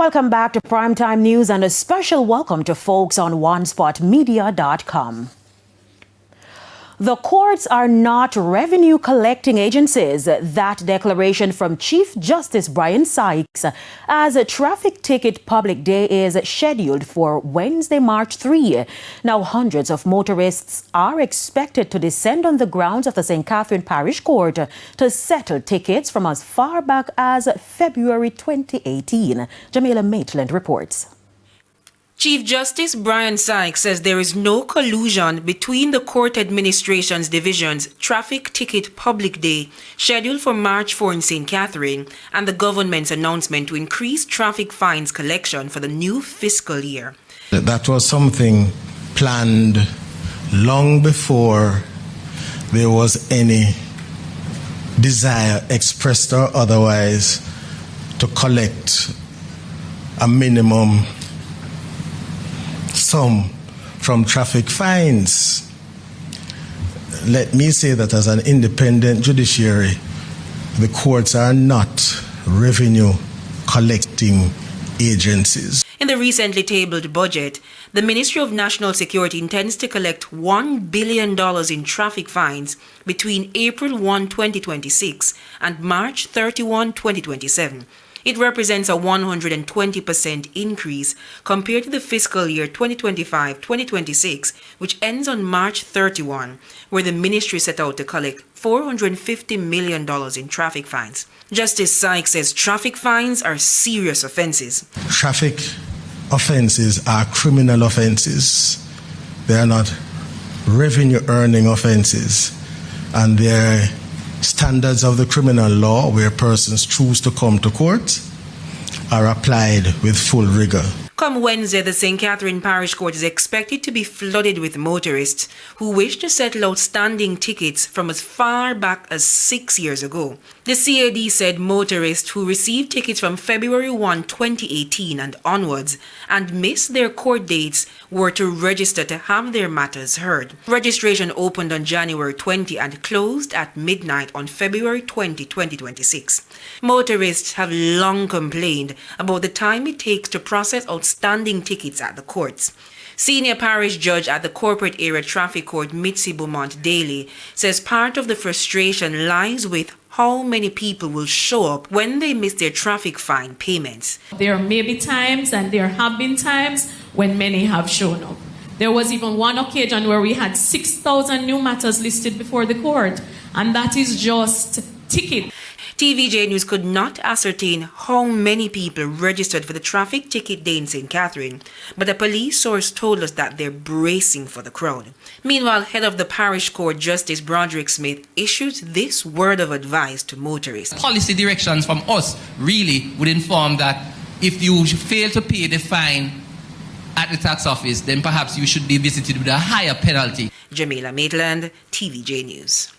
Welcome back to Primetime News and a special welcome to folks on OneSpotMedia.com. The courts are not revenue collecting agencies. That declaration from Chief Justice Brian Sykes as a traffic ticket public day is scheduled for Wednesday, March 3. Now, hundreds of motorists are expected to descend on the grounds of the St. Catherine Parish Court to settle tickets from as far back as February 2018. Jamaica Maitland reports. Chief Justice Brian Sykes says there is no collusion between the Court Administration's Division's Traffic Ticket Public Day, scheduled for March 4 in St. Catherine, and the government's announcement to increase traffic fines collection for the new fiscal year. That was something planned long before there was any desire, expressed or otherwise, to collect a minimum sum from traffic fines. Let me say that as an independent judiciary, the courts are not revenue collecting agencies. In the recently tabled budget, the Ministry of National Security intends to collect $1 billion in traffic fines between April 1, 2026 and March 31, 2027. It represents a 120% increase compared to the fiscal year 2025-2026, which ends on March 31, where the ministry set out to collect $450 million in traffic fines. Justice Sykes says traffic fines are serious offenses. Traffic offenses are criminal offenses. They are not revenue-earning offenses, and they're standards of the criminal law where persons choose to come to court are applied with full rigor. Come Wednesday, the St. Catherine Parish Court is expected to be flooded with motorists who wish to settle outstanding tickets from as far back as 6 years ago. The CAD said motorists who received tickets from February 1, 2018 and onwards and missed their court dates were to register to have their matters heard. Registration opened on January 20 and closed at midnight on February 20, 2026. Motorists have long complained about the time it takes to process outstanding tickets at the courts. Senior Parish Judge at the Corporate Area Traffic Court, Mitzi Beaumont Daly, says part of the frustration lies with how many people will show up when they miss their traffic fine payments. There may be times, and there have been times, when many have shown up. There was even one occasion where we had 6,000 new matters listed before the court, and that is just ticket. TVJ News could not ascertain how many people registered for the traffic ticket day in St. Catherine, but a police source told us that they're bracing for the crowd. Meanwhile, head of the parish court, Justice Broderick Smith, issued this word of advice to motorists. Policy directions from us really would inform that if you fail to pay the fine at the tax office, then perhaps you should be visited with a higher penalty. Jamaica Maitland, TVJ News.